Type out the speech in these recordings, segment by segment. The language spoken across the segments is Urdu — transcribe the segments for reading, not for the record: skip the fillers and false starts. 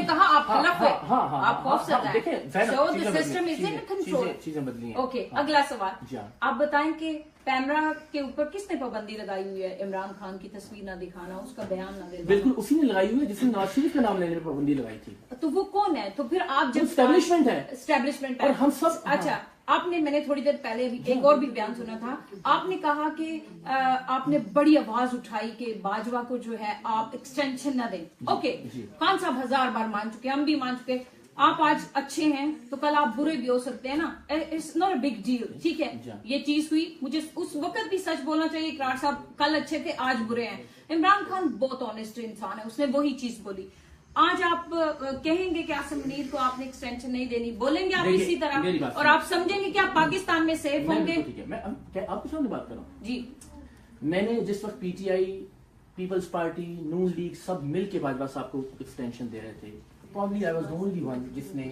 کہا آپ خلف ہے, آپ خوف زدہ ہیں. دیکھیں So the system is in control. چیزیں بدلی ہیں. اوکے, اگلا سوال آپ بتائیں کہ پیمرا کے اوپر کس نے پابندی لگائی ہوئی ہے عمران خان کی تصویر نہ دکھانا, اس کا بیان نہ دینا؟ بالکل اسی نے لگائی ہوئی ہے جس نے نواز شریف کا نام لینے پر پابندی لگائی تھی. تو وہ کون ہے؟ تو پھر آپ جب اسٹیبلشمنٹ ہے, اسٹیبلشمنٹ اور ہم سب اچھا, آپ نے, میں نے تھوڑی دیر پہلے بھی ایک اور بھی بیان سنا تھا, آپ نے کہا کہ آپ نے بڑی آواز اٹھائی کہ باجوہ کو جو ہے آپ ایکسٹینشن نہ دیں. اوکے, خان صاحب 1000 بار مان چکے, ہم بھی مان چکے. آپ آج اچھے ہیں تو کل آپ برے بھی ہو سکتے ہیں نا, it's not a big deal. ٹھیک ہے, یہ چیز ہوئی, مجھے اس وقت بھی سچ بولنا چاہیے. اقرار صاحب کل اچھے تھے, آج برے ہیں. عمران خان بہت آنےسٹ انسان ہے, اس نے وہی چیز بولی. آج آپ کہیں گے کہ عاصم منیر کو آپ نے ایکسٹینشن نہیں دینی, بولیں گے آپ اسی طرح, اور آپ سمجھیں گے کہ آپ پاکستان میں سیف ہوں گے. میں آپ کے سامنے بات کر رہا ہوں. جی, میں نے جس وقت P T I, People's Party, نون لیگ سب مل کے باجوہ صاحب کو ایکسٹینشن دے رہے تھے, probably I was the only one جس نے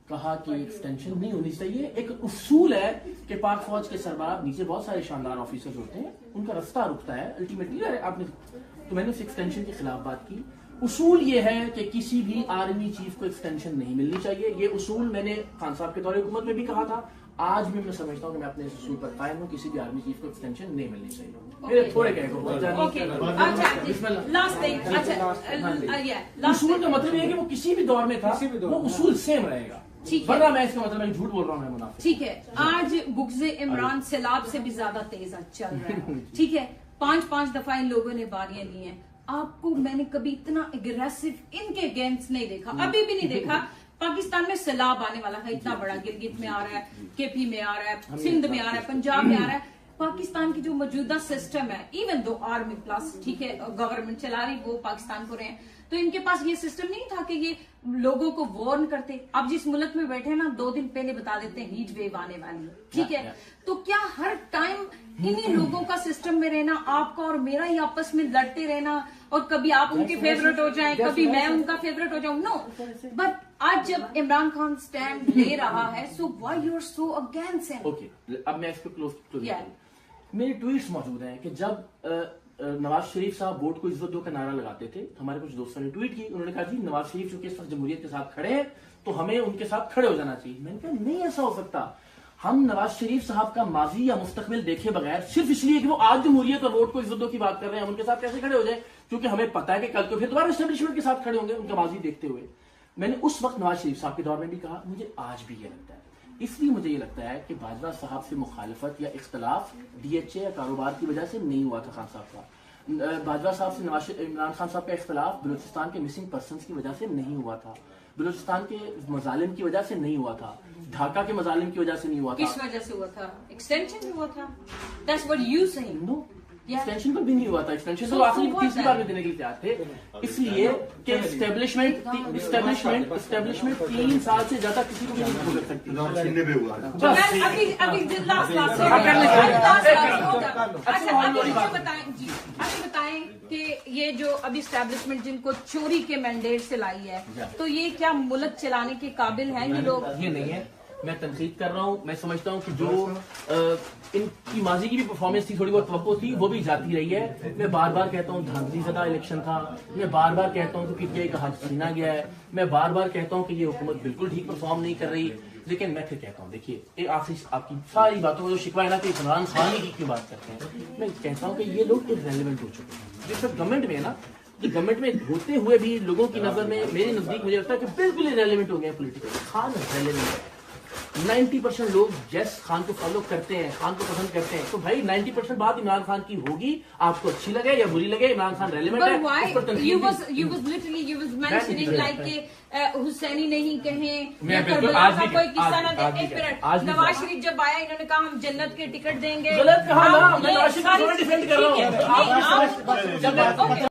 کہا کہ ایکسٹینشن نہیں ہونی چاہیے. ایک اصول ہے کہ پاک فوج کے سربراہ نیچے بہت سارے شاندار آفیسرز ہوتے ہیں, ان کا رستہ رکتا ہے الٹیمیٹلی. آپ نے, تو میں نے اس ایکسٹینشن کے خلاف بات کی. اصول یہ ہے کہ کسی بھی آرمی چیف کو ایکسٹینشن نہیں ملنی چاہیے. یہ اصول میں نے خان صاحب کے دور حکومت میں بھی کہا تھا, آج بھی میں سمجھتا ہوں کہ میں اپنے اس اصول پر قائم ہوں. کسی بھی آرمی چیف کو ایکسٹینشن نہیں ملنی چاہیے. میرے تھوڑے کہے کو اصول کا مطلب یہ ہے کہ وہ کسی بھی دور میں تھا, وہ اصول سیم رہے گا. ورنہ میں اس کا مطلب میں جھوٹ بول رہا ہوں, میں منافق. ٹھیک ہے, آج بغض عمران سیلاب سے بھی زیادہ تیز چل رہا ہے. ٹھیک ہے, 5 دفعہ ان لوگوں نے باریاں لی ہیں. آپ کو میں نے کبھی اتنا اگریسو ان کے اگینسٹ نہیں دیکھا, ابھی بھی نہیں دیکھا. پاکستان میں سیلاب آنے والا ہے اتنا بڑا, گلگت میں آ رہا ہے, کے پی میں آ رہا ہے, سندھ میں آ رہا ہے, پنجاب میں آ رہا ہے. پاکستان کی جو موجودہ سسٹم ہے, ایون دو آرمی پلس ٹھیک ہے گورنمنٹ چلا رہی, وہ پاکستان کو رہے ہیں, تو ان کے پاس یہ سسٹم نہیں تھا کہ یہ لوگوں کو وارن کرتے. اب جس ملک میں بیٹھے نا 2 دن پہلے بتا دیتے ہیں ہیٹ ویو آنے والی ہے. ٹھیک ہے, تو کیا ہر ٹائم انہیں لوگوں کا سسٹم میں رہنا, آپ کا اور میرا ہی آپس میں لڑتے رہنا, اور کبھی آپ ان کے فیوریٹ ہو جائیں, کبھی میں ان کا فیوریٹ ہو جاؤں؟ نو. بٹ آج جب عمران خان سٹینڈ لے رہا ہے, so why you are so against ہم؟ اوکے, اب میں اس پہ کلوز میرے ٹویٹس موجود ہیں کہ جب نواز شریف صاحب ووٹ کو عزت دو کا نعرہ لگاتے تھے, ہمارے کچھ دوستوں نے ٹویٹ کی, انہوں نے کہا جی نواز شریف چونکہ اس وقت جمہوریت کے ساتھ کھڑے ہیں تو ہمیں ان کے ساتھ کھڑے ہو جانا چاہیے. میں نے کہا نہیں ایسا ہو سکتا. ہم نواز شریف صاحب کا ماضی یا مستقبل دیکھے بغیر صرف اس لیے کہ وہ آج جمہوریت اور ووٹ کو عزت دو کی بات کر رہے ہیں, ہم ان کے ساتھ کیسے کھڑے ہو جائیں, کیونکہ ہمیں پتا ہے کہ کل تو پھر دوبارہ اسٹیبلشمنٹ کے ساتھ کھڑے ہوں گے ان کا ماضی دیکھتے ہوئے. میں نے اس وقت نواز شریف صاحب کے دور میں بھی کہا, مجھے آج بھی یہ لگتا ہے. اس لیے مجھے یہ لگتا ہے کہ باجوہ صاحب سے مخالفت یا اختلاف ڈی ایچ اے یا کاروبار کی وجہ سے نہیں ہوا تھا. خان صاحب کا باجوہ صاحب سے عمران خان صاحب کا اختلاف بلوچستان کے مسنگ پرسنز کی وجہ سے نہیں ہوا تھا, بلوچستان کے مظالم کی وجہ سے نہیں ہوا تھا, ڈھاکہ کے مظالم کی وجہ سے نہیں ہوا تھا. کس وجہ سے ہوا تھا؟ ایکسٹینشن ہوا تھا. That's what you saying. No. Extension پر بھی نہیں ہوا تھا. ایکسٹینشن تو آخری تیسری بار میں دینے کے لیے تیار تھے, اس لیے کہ اسٹیبلشمنٹ 3 سال سے زیادہ کسی کو بھی نہیں بھول سکتی. ابھی بتائیں کہ یہ جو ابھی اسٹیبلشمنٹ جن کو چوری کے مینڈیٹ سے لائی ہے, تو یہ کیا ملک چلانے کے قابل ہیں یہ لوگ؟ یہ نہیں ہے, میں تنقید کر رہا ہوں. میں سمجھتا ہوں کہ جو ان کی ماضی کی بھی پرفارمنس تھی, تھوڑی بہت توقع تھی, وہ بھی جاتی رہی ہے. میں بار بار کہتا ہوں دھاندلی زدہ الیکشن تھا, میں بار بار کہتا ہوں کہ PTI کا حق چھینا گیا ہے, میں بار بار کہتا ہوں کہ یہ حکومت بالکل ٹھیک پرفارم نہیں کر رہی. لیکن میں پھر کہتا ہوں, دیکھیے ایک آخری آپ کی ساری باتوں کا جو شکوہ ہے نا کہ عمران خان کی کیوں بات کرتے ہیں, میں کہتا ہوں کہ یہ لوگ ریلیونٹ ہو چکے ہیں. جس وقت گورنمنٹ میں ہے نا, گورنمنٹ میں ہوتے ہوئے بھی لوگوں کی نظر میں, میرے نزدیک مجھے لگتا ہے کہ بالکل ریلیونٹ ہو گئے پولیٹیکل. خان ریلیونٹ ہے. 90% لوگ جیس خان کو فالو کرتے ہیں, خان کو پسند کرتے ہیں, تو بھائی 90% بات عمران خان کی ہوگی, آپ کو اچھی لگے یا بری لگے, عمران خان ریلیونٹ ہے. حسینی نہیں کہیں, کوئی قصہ نہ دیں. نواز شریف جب آیا انہوں نے کہا ہم جنت کے ٹکٹ دیں گے. غلط کہا نا, میں نواز شریف کو ڈیفینڈ کر رہا ہوں.